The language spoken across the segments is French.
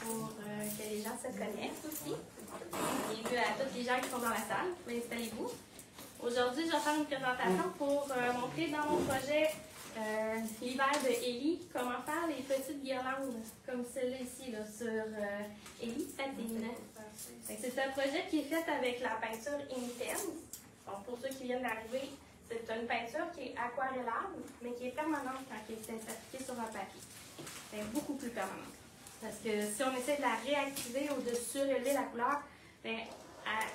pour que les gens se connaissent aussi. Bienvenue à tous les gens qui sont dans la salle. Installez-vous. Aujourd'hui, je vais faire une présentation pour montrer dans mon projet l'hiver de Ellie comment faire les petites guirlandes comme celle-là ici là, sur Ellie Satine. C'est un projet qui est fait avec la peinture Intense. Donc, pour ceux qui viennent d'arriver, c'est une peinture qui est aquarellable, mais qui est permanente quand elle est appliquée sur un papier. Elle est beaucoup plus permanente. Parce que si on essaie de la réactiver ou de surélever la couleur, bien,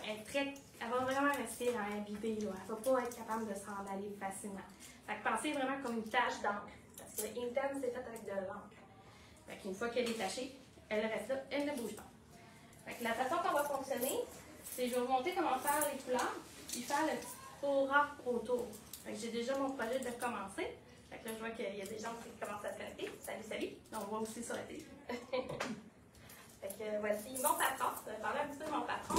elle va vraiment rester imbibée. Elle ne va pas être capable de s'en aller facilement. Fait que pensez vraiment comme une tache d'encre. Parce que Intense, c'est fait avec de l'encre. Fait qu'une fois qu'elle est tachée, elle reste là, elle ne bouge pas. Fait que la façon qu'on va fonctionner, c'est je vais vous montrer comment faire les couleurs, puis faire le petit aura autour. J'ai déjà mon projet de commencer. Fait que là, je vois qu'il y a des gens qui commencent à se connecter. Salut, salut! On voit aussi sur la télé. Fait que voici mon patron. Je vais parler un petit peu de mon patron.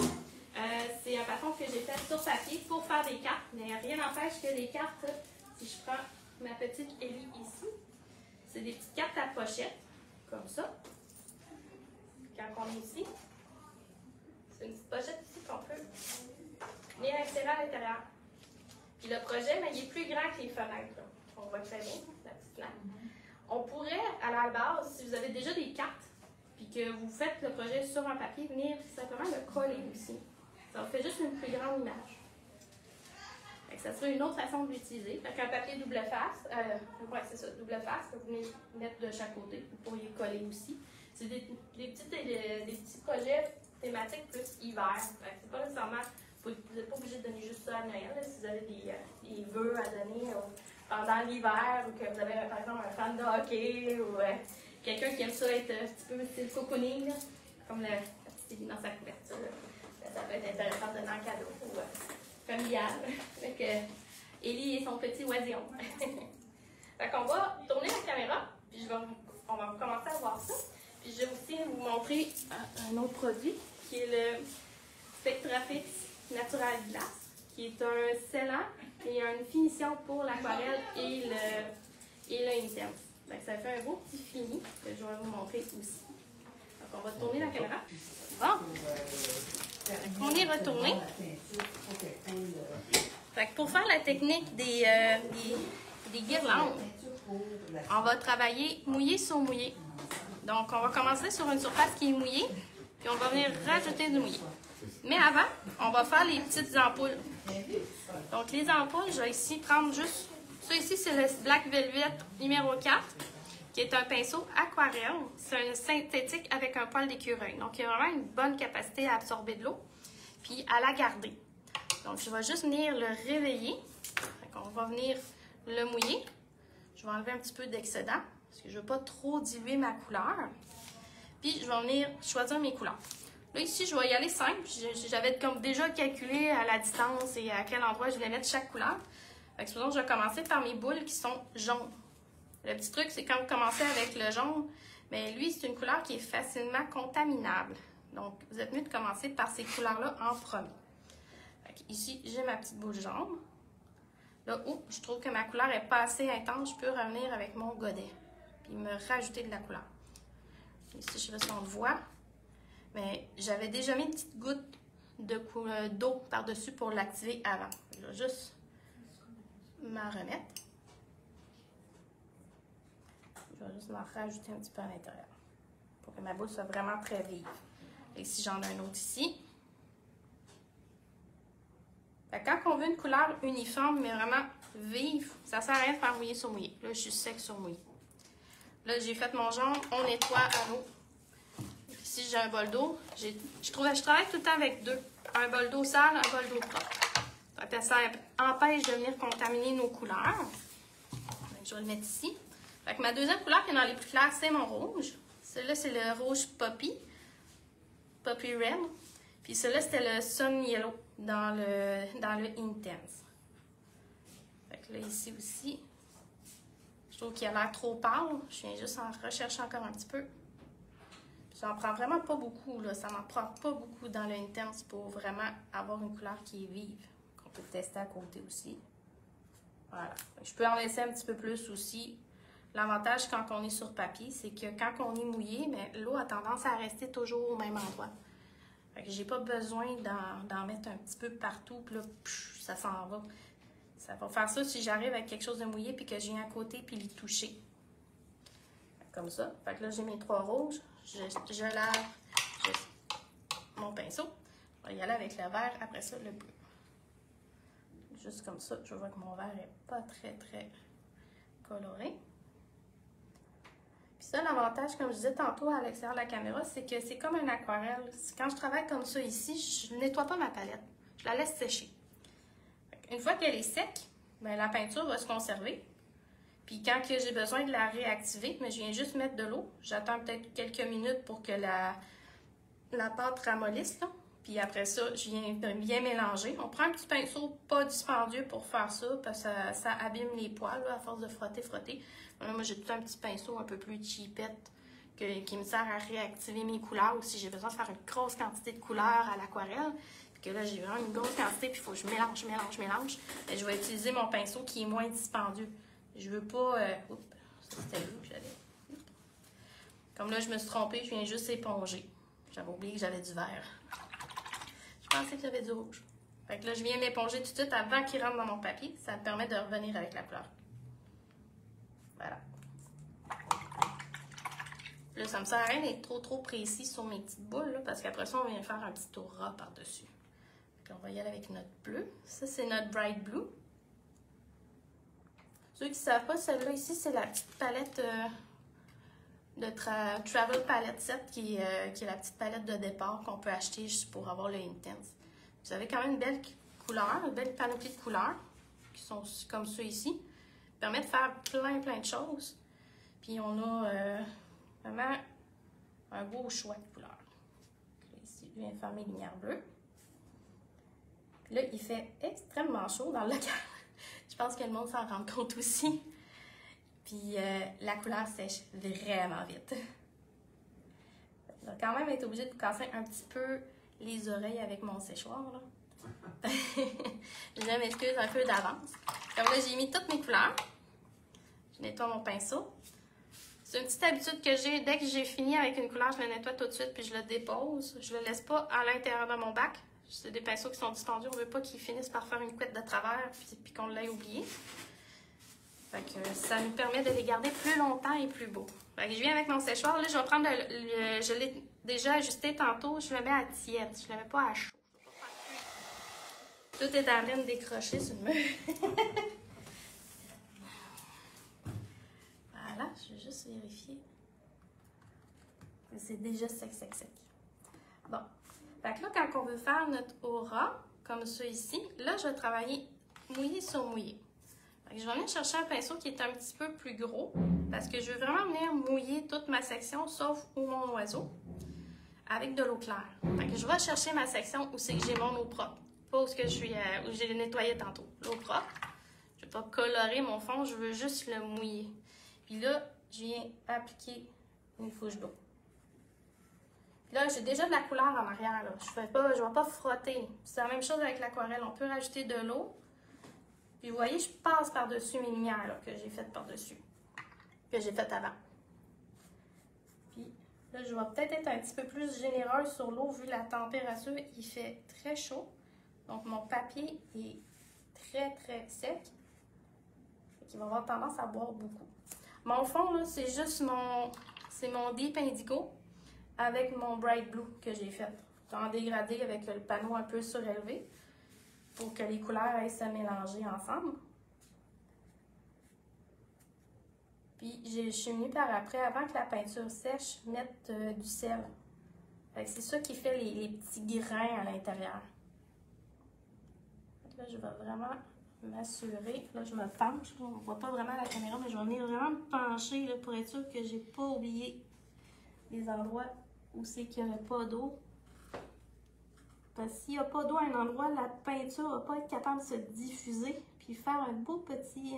C'est un patron que j'ai fait sur papier pour faire des cartes, mais rien n'empêche que les cartes, si je prends ma petite Ellie ici, c'est des petites cartes à pochette, comme ça. Quand on est ici, c'est une petite pochette ici qu'on peut venir insérer à l'intérieur. Puis le projet, mais il est plus grand que les fenêtres. Là. On voit très bien la petite fenêtre. On pourrait, à la base, si vous avez déjà des cartes, puis que vous faites le projet sur un papier, venir simplement le coller aussi. Ça vous fait juste une plus grande image. Fait que ça serait une autre façon de l'utiliser. Fait qu'un papier double face, ouais, c'est ça, double face, que vous venez mettre de chaque côté. Vous pourriez coller aussi. C'est des petits projets thématiques plus hiver. C'est pas nécessairement. Vous n'êtes pas obligé de donner juste ça à Noël. Là, si vous avez des vœux à donner pendant l'hiver ou que vous avez par exemple un fan de hockey ou quelqu'un qui aime ça être un petit peu style cocooning, là, comme la petite Ellie dans sa couverture. Là, ça peut être intéressant de donner en cadeau ou familial. Fait que Ellie et son petit oisillon. Fait qu'on va tourner la caméra, puis on va commencer à voir ça. Puis je vais aussi vous montrer un autre produit qui est le Spectrafix Natural Glass, qui est un scellant et une finition pour l'aquarelle et le Intense. Donc, ça fait un beau petit fini que je vais vous montrer aussi. Donc, on va tourner la caméra. Bon. On est retourné. Fait que pour faire la technique des guirlandes, on va travailler mouillé sur mouillé. Donc, on va commencer sur une surface qui est mouillée, puis on va venir rajouter du mouillé. Mais avant, on va faire les petites ampoules. Donc, les ampoules, je vais ici prendre juste... Ça ici, c'est le Black Velvet numéro 4, qui est un pinceau aquarelle. C'est un synthétique avec un poil d'écureuil. Donc, il y a vraiment une bonne capacité à absorber de l'eau, puis à la garder. Donc, je vais juste venir le réveiller. On va venir le mouiller. Je vais enlever un petit peu d'excédent, parce que je ne veux pas trop diluer ma couleur. Puis, je vais venir choisir mes couleurs. Là, ici, je vais y aller simple. J'avais comme déjà calculé à la distance et à quel endroit je voulais mettre chaque couleur. Fait que sinon, je vais commencer par mes boules qui sont jaunes. Le petit truc, c'est quand vous commencez avec le jaune, mais lui, c'est une couleur qui est facilement contaminable. Donc, vous êtes mieux de commencer par ces couleurs-là en premier. Fait que ici, j'ai ma petite boule jaune. Là où je trouve que ma couleur n'est pas assez intense, je peux revenir avec mon godet puis me rajouter de la couleur. Ici, je sais pas si on le voit. Mais j'avais déjà mis une petite goutte d'eau par-dessus pour l'activer avant. Je vais juste m'en remettre. Je vais juste m'en rajouter un petit peu à l'intérieur pour que ma boule soit vraiment très vive. Et ici, j'en ai un autre ici. Fait que quand on veut une couleur uniforme, mais vraiment vive, ça ne sert à rien de faire mouiller sur mouiller. Là, je suis sec sur mouiller. Là, j'ai fait mon jaune, on nettoie à l'eau. Ici, j'ai un bol d'eau. Je travaille tout le temps avec deux. Un bol d'eau sale, un bol d'eau propre. Donc, ça empêche de venir contaminer nos couleurs. Donc, je vais le mettre ici. Fait que ma deuxième couleur qui est dans les plus clairs, c'est mon rouge. Celui-là, c'est le rouge Poppy. Poppy Red. Puis celui-là, c'était le Sun Yellow dans le Intense. Fait que là, ici aussi, je trouve qu'il a l'air trop pâle. Je viens juste en rechercher encore un petit peu. J'en prends vraiment pas beaucoup, là. Ça m'en prend pas beaucoup dans le Intense pour vraiment avoir une couleur qui est vive. Qu'on peut tester à côté aussi. Voilà. Je peux en laisser un petit peu plus aussi L'avantage quand on est sur papier, c'est que quand on est mouillé, l'eau a tendance à rester toujours au même endroit. Fait que j'ai pas besoin d'en mettre un petit peu partout, puis là, ça s'en va. Ça va faire ça si j'arrive avec quelque chose de mouillé puis que je viens à côté puis l'y toucher. Comme ça. Fait que là, j'ai mes 3 rouges. Je lave mon pinceau. Je vais y aller avec le vert, après ça, le bleu. Juste comme ça, je vois que mon vert n'est pas très coloré. Puis ça, l'avantage, comme je disais tantôt à l'extérieur de la caméra, c'est que c'est comme un aquarelle. Quand je travaille comme ça ici, je ne nettoie pas ma palette. Je la laisse sécher. Une fois qu'elle est sec, bien, la peinture va se conserver. Puis quand j'ai besoin de la réactiver, mais je viens juste mettre de l'eau. J'attends peut-être quelques minutes pour que la pâte ramollisse, là. Puis après ça, je viens de bien mélanger. On prend un petit pinceau pas dispendieux pour faire ça, parce que ça abîme les poils là, à force de frotter. Là, moi, j'ai tout un petit pinceau un peu plus cheapette qui me sert à réactiver mes couleurs. Ou si j'ai besoin de faire une grosse quantité de couleurs à l'aquarelle, puis que là, j'ai vraiment une grosse quantité, puis il faut que je mélange. Et je vais utiliser mon pinceau qui est moins dispendieux. Je veux pas... Oups, c'était là que j'avais... Comme là, je me suis trompée, je viens juste éponger. J'avais oublié que j'avais du vert. Je pensais que j'avais du rouge. Fait que là, je viens m'éponger tout de suite avant qu'il rentre dans mon papier. Ça me permet de revenir avec la couleur. Voilà. Là, ça me sert à rien d'être trop précis sur mes petites boules, là, parce qu'après ça, on vient faire un petit tour ras par-dessus. On va y aller avec notre bleu. Ça, c'est notre Bright Blue. Ceux qui ne savent pas, celle-là ici, c'est la petite palette de Travel Palette Set qui est la petite palette de départ qu'on peut acheter juste pour avoir le Intense. Vous avez quand même une belle couleur, une belle panoplie de couleurs qui sont comme ceux ici. Ça permet de faire plein de choses. Puis on a vraiment un beau choix de couleurs. Ici, je viens faire mes lumières bleues. Puis là, il fait extrêmement chaud dans le local. Je pense que le monde s'en rend compte aussi. Puis la couleur sèche vraiment vite. Je vais quand même être obligée de vous casser un petit peu les oreilles avec mon séchoir, là. Je m'excuse un peu d'avance. Comme là, j'ai mis toutes mes couleurs. Je nettoie mon pinceau. C'est une petite habitude que j'ai. Dès que j'ai fini avec une couleur, je le nettoie tout de suite puis je le dépose. Je le laisse pas à l'intérieur de mon bac. C'est des pinceaux qui sont dispendus. On veut pas qu'ils finissent par faire une couette de travers puis qu'on l'ait oublié. Fait que ça nous permet de les garder plus longtemps et plus beaux. Fait que je viens avec mon séchoir. Là, je vais prendre je l'ai déjà ajusté tantôt. Je le mets à tiède. Je le mets pas à chaud. Tout est en train de décrocher sur le mur. Voilà, je vais juste vérifier. C'est déjà sec. Bon. Fait que là, quand on veut faire notre aura, comme ça ici, là, je vais travailler mouillé sur mouillé. Fait que je vais venir chercher un pinceau qui est un petit peu plus gros, parce que je veux vraiment venir mouiller toute ma section, sauf où mon oiseau, avec de l'eau claire. Fait que je vais chercher ma section où c'est que j'ai mon eau propre. Pas où j'ai nettoyé tantôt. L'eau propre. Je ne vais pas colorer mon fond, je veux juste le mouiller. Puis là, je viens appliquer une couche d'eau. Là, j'ai déjà de la couleur en arrière. Là. Je ne vais pas frotter. C'est la même chose avec l'aquarelle. On peut rajouter de l'eau. Puis vous voyez, je passe par-dessus mes lumières là, que j'ai faites par-dessus. Que j'ai faites avant. Puis là, je vais peut-être être un petit peu plus généreuse sur l'eau vu la température. Il fait très chaud. Donc, mon papier est très sec. Il va avoir tendance à boire beaucoup. Mon fond, là, c'est juste mon Deep Indigo avec mon Bright Blue que j'ai fait. En dégradé avec le panneau un peu surélevé pour que les couleurs aillent se mélanger ensemble. Puis, je suis venue par après, avant que la peinture sèche, mettre du sel. C'est ça qui fait les petits grains à l'intérieur. Là, je vais vraiment m'assurer. Là, je me penche. On ne voit pas vraiment la caméra, mais je vais venir vraiment me pencher là, pour être sûr que j'ai pas oublié les endroits où c'est qu'il n'y a pas d'eau. Parce que s'il n'y a pas d'eau à un endroit, la peinture ne va pas être capable de se diffuser puis faire une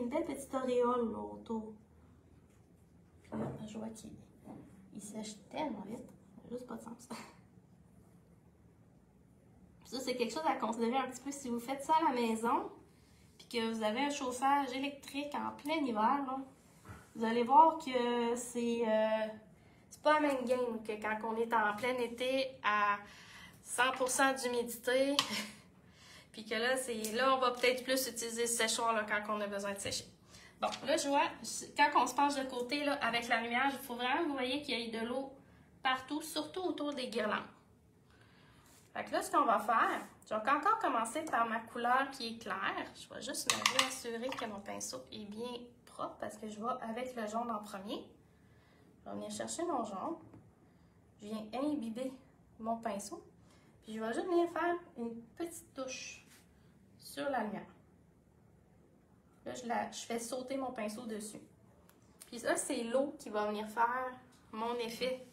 belle petite auréole là, autour. Puis là, je vois qu'il sèche tellement vite. Ça n'a juste pas de sens. Ça, c'est quelque chose à considérer un petit peu si vous faites ça à la maison, puis que vous avez un chauffage électrique en plein hiver, là, vous allez voir que c'est pas la même game que quand on est en plein été à 100% d'humidité. Puis que là, on va peut-être plus utiliser le séchoir là, quand on a besoin de sécher. Bon, là, je vois, quand on se penche de côté là, avec la lumière, il faut vraiment que vous voyez qu'il y ait de l'eau partout, surtout autour des guirlandes. Fait que là, ce qu'on va faire, je vais encore commencer par ma couleur qui est claire. Je vais juste me réassurer que mon pinceau est bien propre parce que je vais avec le jaune en premier. Je vais venir chercher mon jaune. Je viens imbiber mon pinceau. Puis je vais juste venir faire une petite touche sur la lumière. Là, je fais sauter mon pinceau dessus. Puis ça, c'est l'eau qui va venir faire mon effet.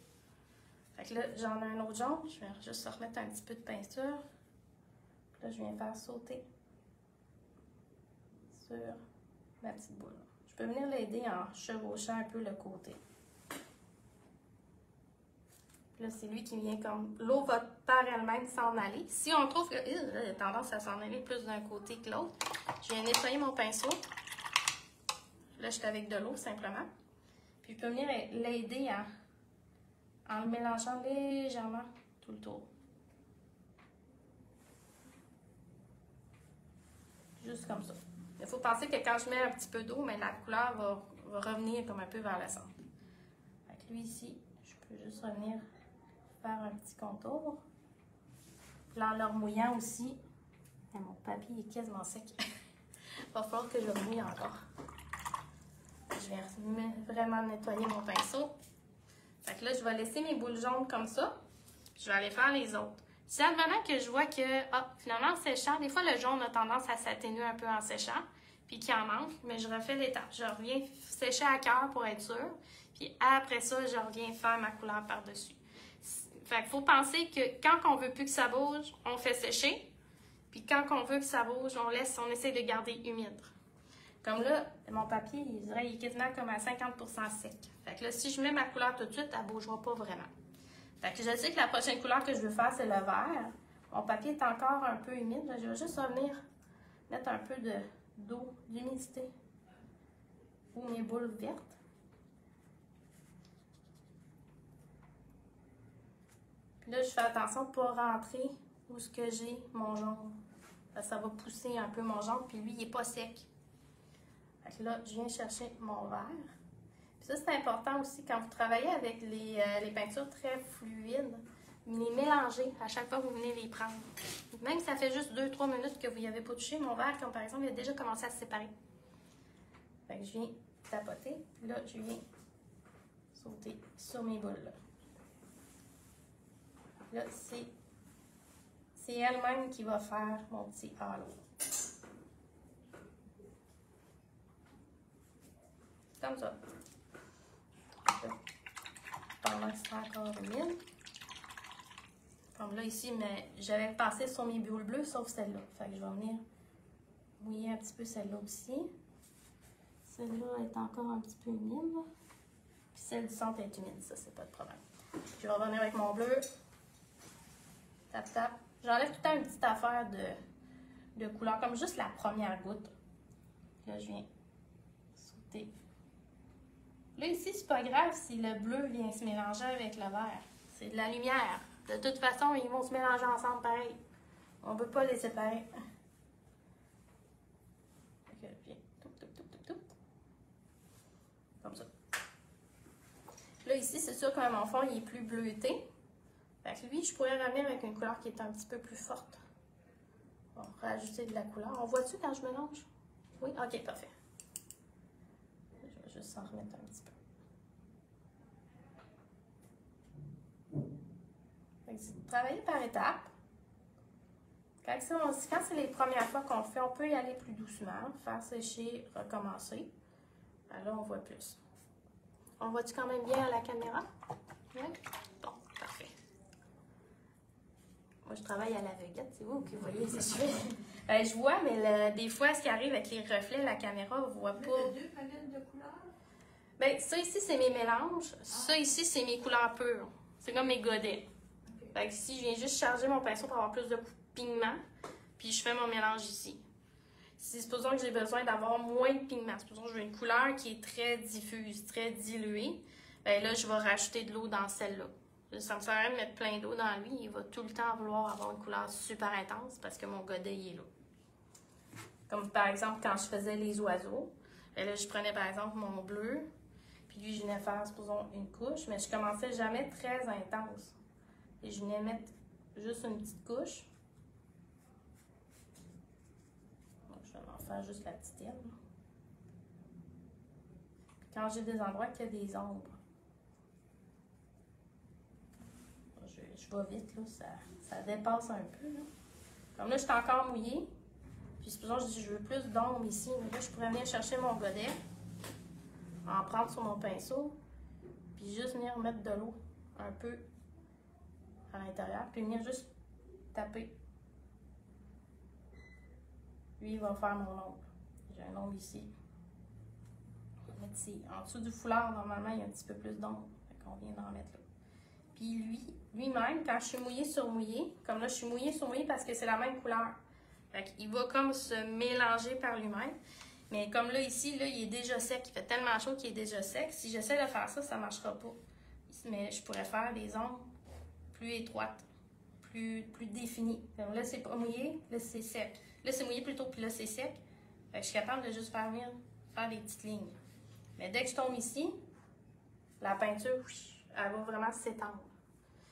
Fait que là, j'en ai un autre jaune. Je vais juste remettre un petit peu de peinture. Là, je viens faire sauter sur ma petite boule. Je peux venir l'aider en chevauchant un peu le côté. Là, c'est lui qui vient comme... L'eau va par elle-même s'en aller. Si on trouve que il a tendance à s'en aller plus d'un côté que l'autre, je viens nettoyer mon pinceau. Là, je suis avec de l'eau simplement. Puis, je peux venir l'aider en le mélangeant légèrement tout le tour. Juste comme ça. Il faut penser que quand je mets un petit peu d'eau, mais la couleur va revenir comme un peu vers le centre. Fait que lui ici, je peux juste revenir faire un petit contour. Puis là, en le remouillant aussi, mon papier est quasiment sec. Il va falloir que je le mouille encore. Je viens vraiment nettoyer mon pinceau. Fait que là, je vais laisser mes boules jaunes comme ça. Je vais aller faire les autres. Si advenant que je vois que, finalement, en séchant, des fois, le jaune a tendance à s'atténuer un peu en séchant, puis qu'il en manque, mais je refais l'étape. Je reviens sécher à cœur pour être sûre, puis après ça, je reviens faire ma couleur par-dessus. Fait qu'il faut penser que quand on veut plus que ça bouge, on fait sécher, puis quand on veut que ça bouge, on essaie de garder humide. Comme là, mon papier, il est quasiment comme à 50% sec. Fait que là, si je mets ma couleur tout de suite, elle ne bougera pas vraiment. Fait que je sais que la prochaine couleur que je veux faire, c'est le vert. Mon papier est encore un peu humide. Là, je vais juste revenir mettre un peu d'eau, d'humidité pour mes boules vertes. Puis là, je fais attention pour rentrer où ce que j'ai mon jaune. Ça va pousser un peu mon jaune, puis lui, il n'est pas sec. Fait que là, je viens chercher mon vert. Puis ça, c'est important aussi quand vous travaillez avec les peintures très fluides, les mélanger à chaque fois que vous venez les prendre. Même si ça fait juste 2-3 minutes que vous n'y avez pas touché, mon vert, comme par exemple, il a déjà commencé à se séparer. Fait que je viens tapoter, puis là, je viens sauter sur mes boules. Là, c'est elle-même qui va faire mon petit halo. Comme ça. Pendant que c'est encore humide. Comme là, ici, mais j'avais passé sur mes boules bleues, sauf celle-là. Fait que je vais venir mouiller un petit peu celle-là aussi. Celle-là est encore un petit peu humide. Puis celle du centre est humide, ça, c'est pas de problème. Je vais revenir avec mon bleu. Tap, tap. J'enlève tout le temps une petite affaire de couleur, comme juste la première goutte. Là, je viens sauter. Là, ici, c'est pas grave si le bleu vient se mélanger avec le vert. C'est de la lumière. De toute façon, ils vont se mélanger ensemble pareil. On ne peut pas les séparer. Ok, viens. Comme ça. Là, ici, c'est sûr que mon fond, il est plus bleuté. Fait que lui, je pourrais revenir avec une couleur qui est un petit peu plus forte. On va rajouter de la couleur. On voit-tu quand je mélange? Oui? Ok, parfait. Je vais juste en remettre un petit peu. Fait que c'est travailler par étapes. Quand c'est les premières fois qu'on le fait, on peut y aller plus doucement, faire sécher, recommencer. Alors, on voit plus. On voit-tu quand même bien à la caméra? Oui? Bon, parfait. Moi, je travaille à l'aveuglette, c'est vous qui voyez ce que je fais. Je vois, mais des fois, ce qui arrive avec les reflets, la caméra ne voit pas. Tu as 2 palettes de couleurs? Bien, ça ici, c'est mes mélanges. Ça ici, c'est mes couleurs pures. C'est comme mes godets. Okay. Fait que ici, je viens juste charger mon pinceau pour avoir plus de pigment. Puis je fais mon mélange ici. Si supposons que j'ai besoin d'avoir moins de pigments, supposons que je veux une couleur qui est très diffuse, très diluée, ben là, je vais rajouter de l'eau dans celle-là. Ça me sert à rien de mettre plein d'eau dans lui, il va tout le temps vouloir avoir une couleur super intense parce que mon godet il est là. Comme par exemple, quand je faisais les oiseaux, ben là, je prenais par exemple mon bleu, puis lui, je venais faire, supposons, une couche, mais je commençais jamais très intense. Et je venais mettre juste une petite couche. Donc, je vais en faire juste la petite aile. Quand j'ai des endroits qui a des ombres, je vais vite, là, ça dépasse un peu. Là. Comme là, je suis encore mouillée. Puis, supposons, je dis, je veux plus d'ombre ici. Mais là, je pourrais venir chercher mon godet, en prendre sur mon pinceau, puis juste venir mettre de l'eau un peu à l'intérieur, puis venir juste taper. Lui, il va faire mon ombre. J'ai un ombre ici. On va mettre ici. En dessous du foulard, normalement, il y a un petit peu plus d'ombre. Fait qu'on vient d'en mettre là. Puis lui-même, quand je suis mouillée sur mouillée, comme là, je suis mouillée sur mouillée parce que c'est la même couleur. Fait qu'il va comme se mélanger par lui-même. Mais comme là, ici, là, il est déjà sec. Il fait tellement chaud qu'il est déjà sec. Si j'essaie de faire ça, ça ne marchera pas. Mais je pourrais faire des ombres plus étroites, plus définies. Donc là, c'est pas mouillé, là, c'est sec. Là, c'est mouillé plutôt, puis là, c'est sec. Fait que je suis capable de juste faire des petites lignes. Mais dès que je tombe ici, la peinture, elle va vraiment s'étendre.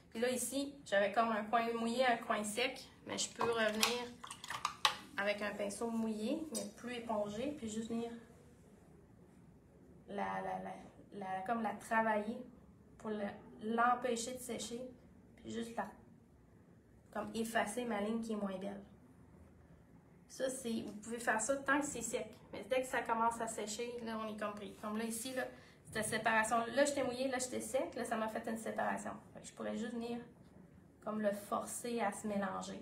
Puis là, ici, j'avais comme un coin mouillé, un coin sec, mais je peux revenir avec un pinceau mouillé, mais plus épongé, puis juste venir comme la travailler pour l'empêcher de sécher, puis juste comme effacer ma ligne qui est moins belle. Ça, vous pouvez faire ça tant que c'est sec. Mais dès que ça commence à sécher, là, on est compris. Comme là, ici, là, cette séparation. Là, j'étais mouillée, là, j'étais sec. Là, ça m'a fait une séparation. Fait que je pourrais juste venir comme le forcer à se mélanger.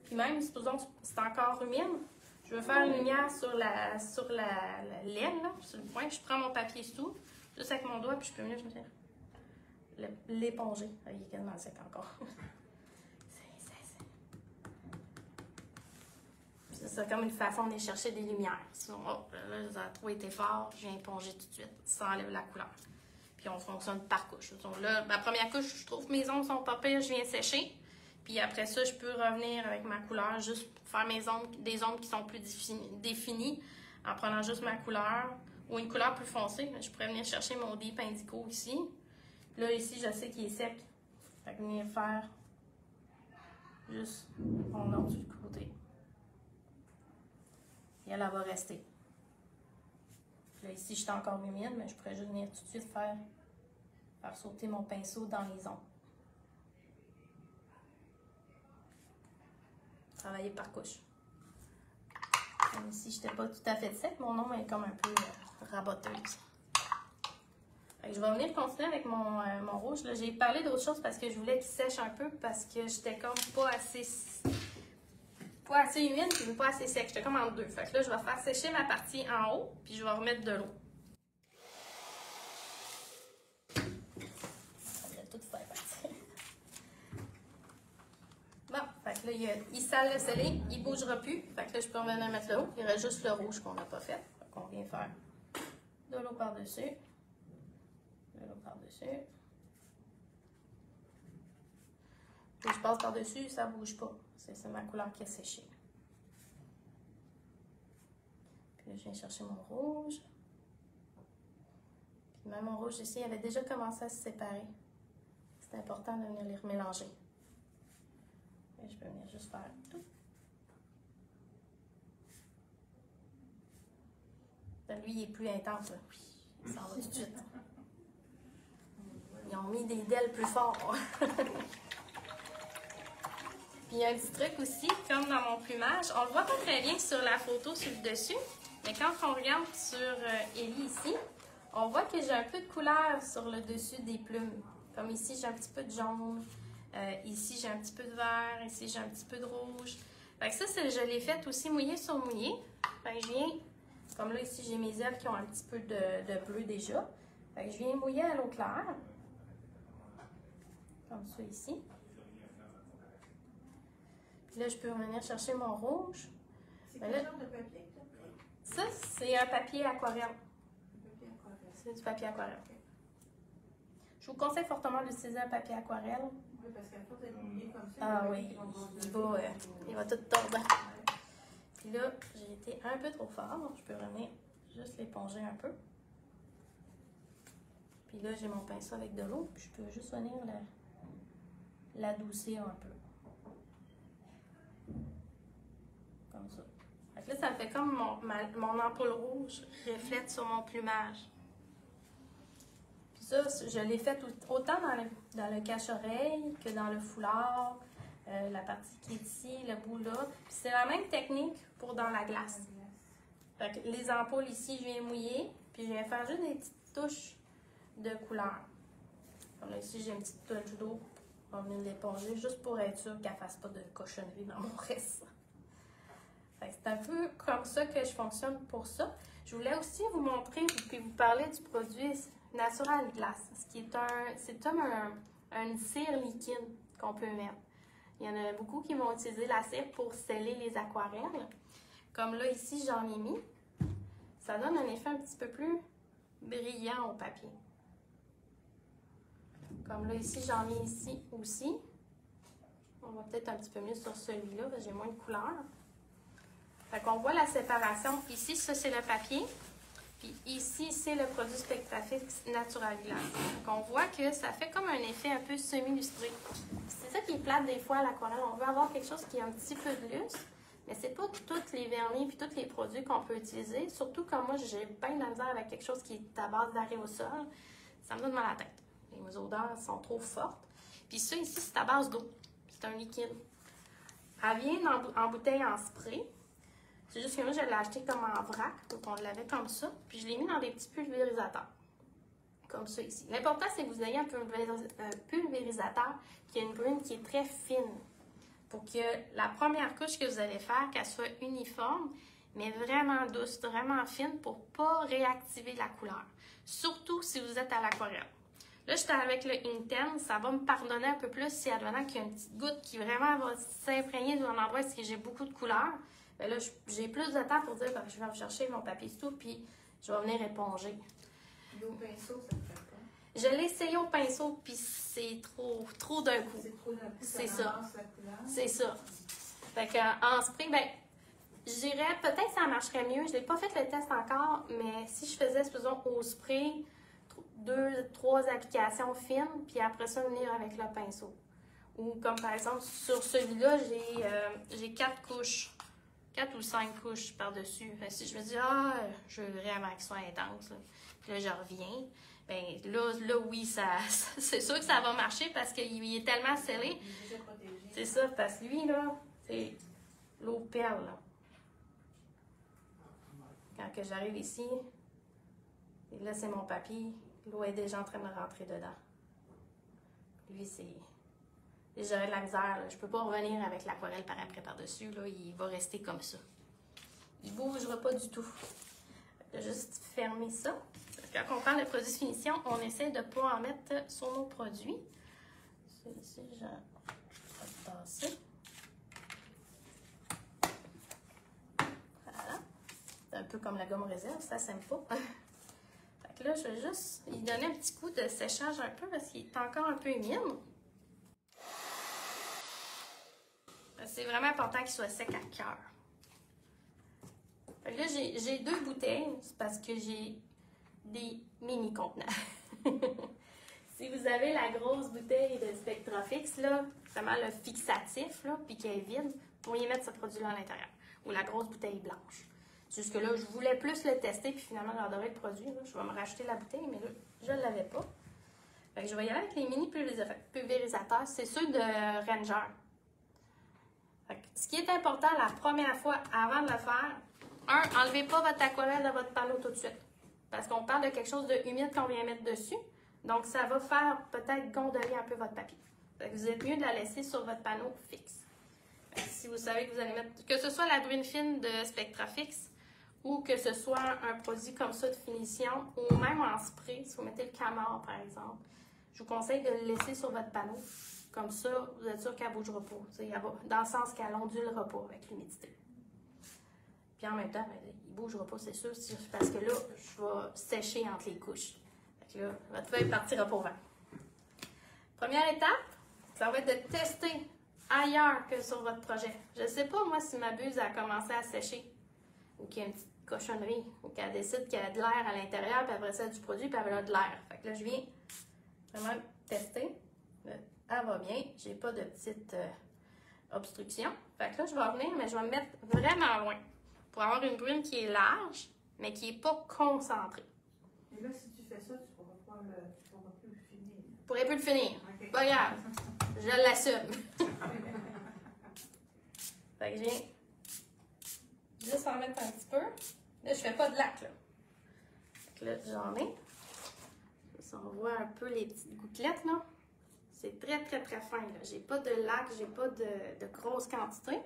Puis même, supposons que c'est encore humide, je veux faire une lumière sur la laine, là, sur le point. Je prends mon papier sous, juste avec mon doigt, puis je peux venir, je me dis, l'éponger. Il est quasiment sec encore. C'est comme une façon d'aller chercher des lumières. Sinon, là, ça a trop été fort, je viens éponger tout de suite. Ça enlève la couleur. Puis on fonctionne par couche. Donc là, ma première couche, je trouve que mes ombres sont pas pires, je viens sécher. Puis après ça, je peux revenir avec ma couleur, juste faire des ombres qui sont plus définies, en prenant juste ma couleur, ou une couleur plus foncée. Je pourrais venir chercher mon Deep Indigo ici. Là, ici, je sais qu'il est sec. Fait que venir faire juste mon ombre du côté. Et elle va rester. Là, ici, je suis encore humide, mais je pourrais juste venir tout de suite faire sauter mon pinceau dans les ombres. Travailler par couche. Comme ici, je n'étais pas tout à fait sec, mon ombre est comme un peu raboteuse. Je vais venir continuer avec mon rouge. J'ai parlé d'autre chose parce que je voulais qu'il sèche un peu parce que j'étais comme pas assez humide puis pas assez sec. J'étais comme en deux. Fait que là, je vais faire sécher ma partie en haut puis je vais remettre de l'eau. Ça va tout faire partir. Bon, fait que là, il sale le scellé, il bougera plus. Fait que là, je peux revenir mettre l'eau. Il reste juste le rouge qu'on n'a pas fait. Fait qu'on vient faire de l'eau par-dessus. De l'eau par-dessus. Puis je passe par-dessus, ça ne bouge pas. C'est ma couleur qui a séché. Puis là, je viens chercher mon rouge. Puis même mon rouge ici, il avait déjà commencé à se séparer. C'est important de venir les remélanger. Et je peux venir juste faire tout. Là, lui, il est plus intense. Là. Il s'en va tout de suite. Ils ont mis des DEL plus forts. Puis il y a un petit truc aussi, comme dans mon plumage, on le voit pas très bien sur la photo sur le dessus, mais quand on regarde sur Ellie ici, on voit que j'ai un peu de couleur sur le dessus des plumes. Comme ici, j'ai un petit peu de jaune, ici j'ai un petit peu de vert, ici j'ai un petit peu de rouge. Fait que ça, je l'ai fait aussi mouillé sur mouillé. Fait que je viens, comme là ici j'ai mes ailes qui ont un petit peu de bleu déjà. Fait que je viens mouiller à l'eau claire, comme ça ici. Puis là, je peux venir chercher mon rouge. C'est quel genre de papier que tu as? Ça, c'est un papier aquarelle. Un papier aquarelle. C'est du papier aquarelle. Okay. Je vous conseille fortement d'utiliser un papier aquarelle. Oui, parce qu'à force d'être mouillé comme ça, ah oui, il va tout tomber. Ouais. Puis là, j'ai été un peu trop fort. Je peux venir juste l'éponger un peu. Puis là, j'ai mon pinceau avec de l'eau. Puis je peux juste venir l'adoucir un peu. Comme ça. Fait que là, ça fait comme mon ampoule rouge reflète sur mon plumage. Puis ça, je l'ai fait autant dans le cache-oreille que dans le foulard, la partie qui est ici, le bout là. Puis c'est la même technique pour dans la glace. Fait que les ampoules ici, je viens mouiller, puis je viens faire juste des petites touches de couleur. Comme là, ici, j'ai une petite touche d'eau. On va venir l'éponger juste pour être sûr qu'elle ne fasse pas de cochonnerie dans mon reste. C'est un peu comme ça que je fonctionne pour ça. Je voulais aussi vous montrer puis vous parler du produit Natural Glass, c'est comme une cire liquide qu'on peut mettre. Il y en a beaucoup qui vont utiliser la cire pour sceller les aquarelles. Comme là, ici, j'en ai mis. Ça donne un effet un petit peu plus brillant au papier. Comme là, ici, j'en ai ici aussi. On va peut-être un petit peu mieux sur celui-là, parce que j'ai moins de couleur. Fait qu'on voit la séparation. Ici, ça, c'est le papier. Puis ici, c'est le produit Spectrafix Natural Glass. Donc, on voit que ça fait comme un effet un peu semi-lustré. C'est ça qui est plate des fois à l'aquarelle. On veut avoir quelque chose qui a un petit peu de lustre, mais c'est pas tous les vernis puis tous les produits qu'on peut utiliser. Surtout comme moi, j'ai bien de la misère avec quelque chose qui est à base d'aérosol. Ça me donne mal à la tête. Les odeurs sont trop fortes. Puis ça, ici, c'est à base d'eau. C'est un liquide. Elle vient en bouteille en spray. C'est juste que moi, je l'ai acheté comme en vrac, donc on l'avait comme ça. Puis je l'ai mis dans des petits pulvérisateurs, comme ça ici. L'important, c'est que vous ayez un pulvérisateur qui a une brume qui est très fine, pour que la première couche que vous allez faire, qu'elle soit uniforme, mais vraiment douce, vraiment fine, pour ne pas réactiver la couleur. Surtout si vous êtes à l'aquarelle. Là, j'étais avec le Inktense, ça va me pardonner un peu plus si advenant qu'il y a une petite goutte qui vraiment va s'imprégner dans un endroit où j'ai beaucoup de couleur. Bien là, j'ai plus de temps pour dire, ben, je vais me chercher mon papier tout, puis je vais venir éponger. Et au pinceau, ça ne fait pas? Je l'ai essayé au pinceau, puis c'est trop d'un coup. C'est trop d'un coup, c'est ça ça. ramasse la couleur? C'est ça. Fait qu'en spray, ben, je dirais, peut-être que ça marcherait mieux. Je n'ai pas fait le test encore, mais si je faisais, supposons, au spray, 2-3 applications fines, puis après ça, venir avec le pinceau. Ou comme par exemple, sur celui-là, j'ai 4 couches. 4 ou 5 couches par-dessus. Si je me dis, je veux vraiment que ce soit intense, là. Puis là, je reviens. Bien, là oui, c'est sûr que ça va marcher parce qu'il est tellement scellé. Il est déjà protégé. C'est ça, parce que lui, là, c'est l'eau perle, là. Quand que j'arrive ici, et là, c'est mon papier. L'eau est déjà en train de rentrer dedans. Lui, c'est... J'aurais de la misère, là. Je peux pas revenir avec l'aquarelle par après par-dessus, là. Il va rester comme ça. Il bougera pas du tout. Je vais juste fermer ça. Quand on parle de produits de finition, on essaie de ne pas en mettre sur nos produits. Celui-ci, je vais le tasser. Voilà. C'est un peu comme la gomme réserve, ça sème pas. Fait que là, je vais juste lui donner un petit coup de séchage un peu parce qu'il est encore un peu humide. C'est vraiment important qu'il soit sec à cœur. Là, j'ai 2 bouteilles, c'est parce que j'ai des mini contenants. Si vous avez la grosse bouteille de Spectrafix, là, vraiment le fixatif, là, puis qu'elle est vide, vous pourriez mettre ce produit-là à l'intérieur. Ou la grosse bouteille blanche. Jusque là, je voulais plus le tester, puis finalement, j'adorais le produit. Là. Je vais me racheter la bouteille, mais là, je ne l'avais pas. Fait que je vais y aller avec les mini pulvérisateurs. C'est ceux de Ranger. Ce qui est important la première fois avant de le faire, enlevez pas votre aquarelle de votre panneau tout de suite. Parce qu'on parle de quelque chose de humide qu'on vient mettre dessus. Donc, ça va faire peut-être gondoler un peu votre papier. Vous êtes mieux de la laisser sur votre panneau fixe. Si vous savez que vous allez mettre, que ce soit la brune fine de Spectrafix ou que ce soit un produit comme ça de finition ou même en spray, si vous mettez le Camard par exemple, je vous conseille de le laisser sur votre panneau. Comme ça, vous êtes sûr qu'elle ne bougera pas. Dans le sens qu'elle ondulera pas avec l'humidité. Puis en même temps, ben, il ne bougera pas, c'est sûr, parce que là, je vais sécher entre les couches. Fait que là, votre feuille partira pas au vent. Première étape, ça va être de tester ailleurs que sur votre projet. Je ne sais pas, moi, si ma buse a commencé à sécher ou qu'il y a une petite cochonnerie ou qu'elle décide qu'il y a de l'air à l'intérieur, puis après ça, du produit, puis elle a de l'air. Fait que là, je viens vraiment tester. Elle va bien, j'ai pas de petite obstruction. Fait que là, je vais revenir, mais je vais me mettre vraiment loin pour avoir une brune qui est large, mais qui n'est pas concentrée. Et là, si tu fais ça, tu pourras plus le finir. Je pourrais plus le finir. Okay. Pas grave. Je l'assume. Fait que je viens juste en mettre un petit peu. Là, je fais pas de lac, là. Fait que là, j'en ai. On voit un peu les petites gouttelettes, là. C'est très, très, très fin, là. J'ai pas de lac, j'ai pas de grosse quantité.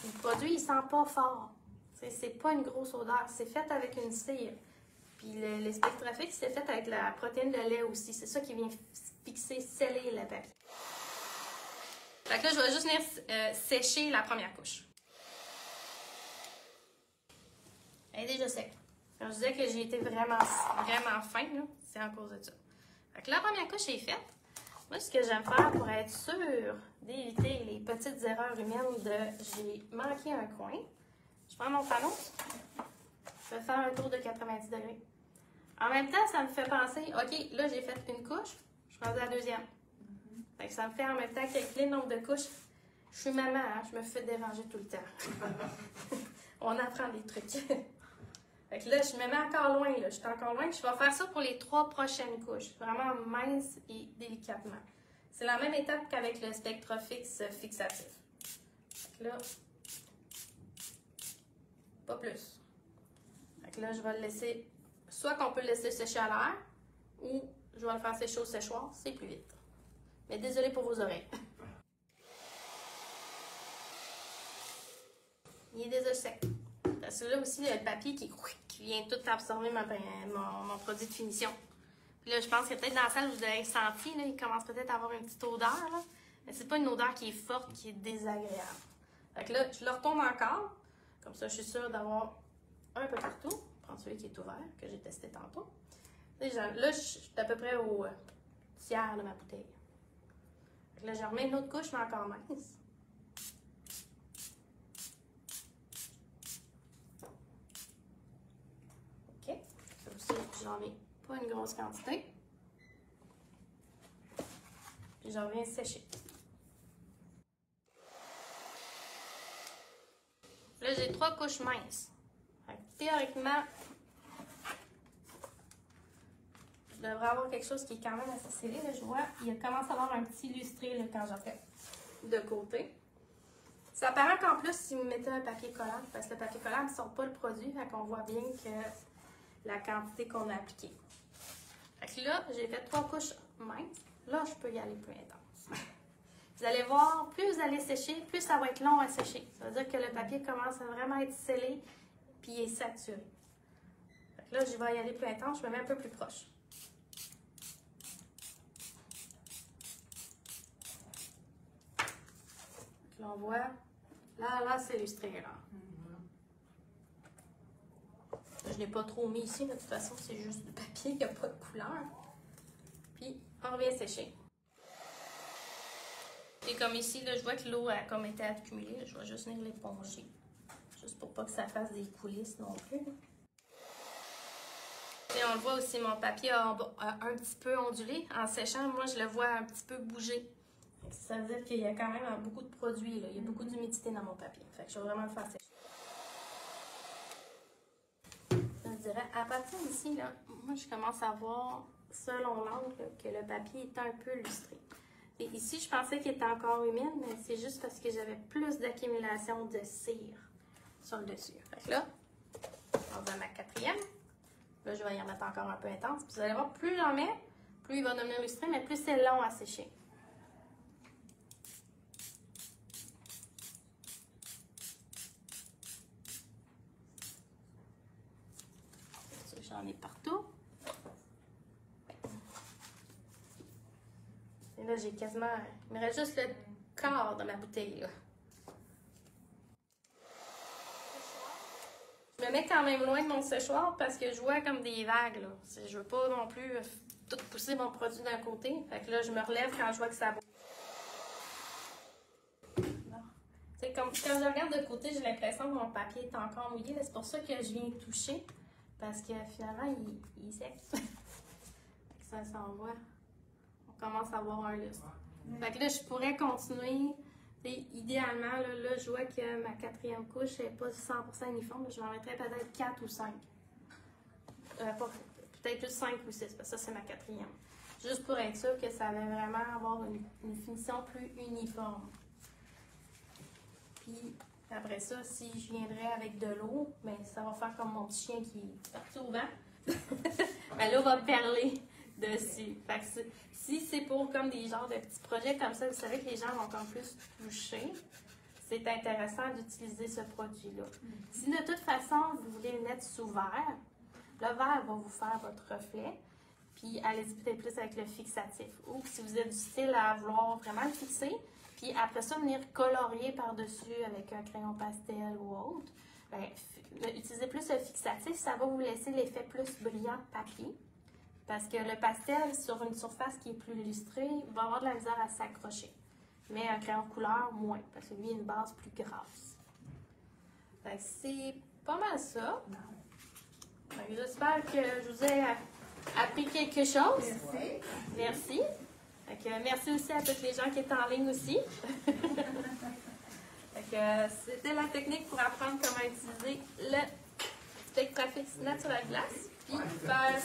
Le produit, il sent pas fort. C'est pas une grosse odeur. C'est fait avec une cire. Puis le Spectrafix, c'est fait avec la protéine de lait aussi. C'est ça qui vient fixer, sceller le papier. Fait que là, je vais juste venir sécher la première couche. Elle est déjà sec. Quand je disais que j'ai été vraiment fin, c'est à cause de ça. Fait que la première couche est faite. Moi, ce que j'aime faire pour être sûre d'éviter les petites erreurs humaines de j'ai manqué un coin, je prends mon panneau, je vais faire un tour de 90 degrés. En même temps, ça me fait penser, OK, là, j'ai fait une couche, je prends la deuxième. Fait que ça me fait en même temps calculer le nombre de couches. Je suis maman, hein, je me fais déranger tout le temps. On apprend des trucs. Fait que là, je me mets encore loin, là. Je suis encore loin. Je vais faire ça pour les 3 prochaines couches. Vraiment mince et délicatement. C'est la même étape qu'avec le Spectrafix fixatif. Fait que là, pas plus. Fait que là, je vais le laisser, soit qu'on peut le laisser sécher à l'air, ou je vais le faire sécher au séchoir, c'est plus vite. Mais désolé pour vos oreilles. Il est déjà sec. Parce que là aussi, il y a le papier qui vient tout absorber mon produit de finition. Puis là, je pense que peut-être dans la salle, vous avez senti, là, il commence peut-être à avoir une petite odeur. Là. Mais c'est pas une odeur qui est forte, qui est désagréable. Fait que là, je le retourne encore. Comme ça, je suis sûre d'avoir un peu partout. Prendre celui qui est ouvert, que j'ai testé tantôt. Là, je suis à peu près au tiers de ma bouteille. Fait que là, je remets une autre couche, mais encore mince. J'en mets pas une grosse quantité. Puis j'en viens sécher. Là, j'ai 3 couches minces. Fait que, théoriquement, je devrais avoir quelque chose qui est quand même assez scellé. Là, je vois, il commence à avoir un petit lustré là, quand j'en fais de côté. Ça paraît qu'en plus, si vous mettez un papier collant, parce que le papier collant ne sort pas le produit, fait qu'on voit bien que la quantité qu'on a appliquée. Fait que là, j'ai fait 3 couches minces. Là, je peux y aller plus intense. Vous allez voir, plus vous allez sécher, plus ça va être long à sécher. Ça veut dire que le papier commence à vraiment être scellé puis il est saturé. Fait que là, je vais y aller plus intense, je me mets un peu plus proche. Là, on voit, là, c'est illustré, là. Je ne l'ai pas trop mis ici, de toute façon, c'est juste du papier, il n'y a pas de couleur. Puis, on revient sécher. Et comme ici, là, je vois que l'eau a comme été accumulée, là, je vais juste venir l'éponger. Juste pour pas que ça fasse des coulisses non plus. Et on le voit aussi, mon papier a un petit peu ondulé. En séchant, moi, je le vois un petit peu bouger. Ça veut dire qu'il y a quand même beaucoup de produits, là. Il y a beaucoup d'humidité dans mon papier. Fait que je vais vraiment le faire sécher. Je dirais, à partir d'ici, là, moi, je commence à voir, selon l'angle, que le papier est un peu lustré. Et ici, je pensais qu'il était encore humide, mais c'est juste parce que j'avais plus d'accumulation de cire sur le dessus. Fait que là, on va à ma 4e. Là, je vais y en mettre encore un peu intense. Puis vous allez voir, plus j'en mets, plus il va devenir lustré, mais plus c'est long à sécher. J'en ai partout. Et là, j'ai quasiment... Il me reste juste le quart de ma bouteille, là. mets quand même loin de mon séchoir parce que je vois comme des vagues. Là. Je veux pas non plus tout pousser mon produit d'un côté. Fait que là, je me relève quand je vois que ça bouge. Comme, quand je regarde de côté, j'ai l'impression que mon papier est encore mouillé. C'est pour ça que je viens toucher. Parce que finalement, il est sec. Ça s'envoie. On commence à avoir un lustre. Fait que là, je pourrais continuer. Idéalement, là, je vois que ma quatrième couche n'est pas 100% uniforme. Je m'en mettrais peut-être 4 ou 5. Peut-être juste 5 ou 6, parce que ça, c'est ma quatrième. Juste pour être sûr que ça va vraiment avoir une finition plus uniforme. Puis après ça, si je viendrais avec de l'eau, ben, ça va faire comme mon petit chien qui est parti au vent. Ben, l'eau va perler dessus. Fait que si c'est pour comme des genres de petits projets comme ça, vous savez que les gens vont encore plus toucher, c'est intéressant d'utiliser ce produit-là. Si de toute façon, vous voulez le mettre sous verre, le verre va vous faire votre reflet, puis allez-y peut-être plus avec le fixatif. Ou si vous êtes du style à vouloir vraiment le fixer, puis après ça, venir colorier par-dessus avec un crayon pastel ou autre, bien, utilisez plus le fixatif, ça va vous laisser l'effet plus brillant papier. Parce que le pastel, sur une surface qui est plus lustrée, va avoir de la misère à s'accrocher. Mais un crayon couleur, moins, parce que lui, il a une base plus grasse. C'est pas mal ça. J'espère que je vous ai appris quelque chose. Merci. Merci aussi à toutes les gens qui étaient en ligne aussi. C'était la technique pour apprendre comment utiliser le Spectrafix Natural Glass. Puis faire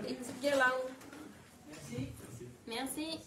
les petites guirlandes. Merci. Merci.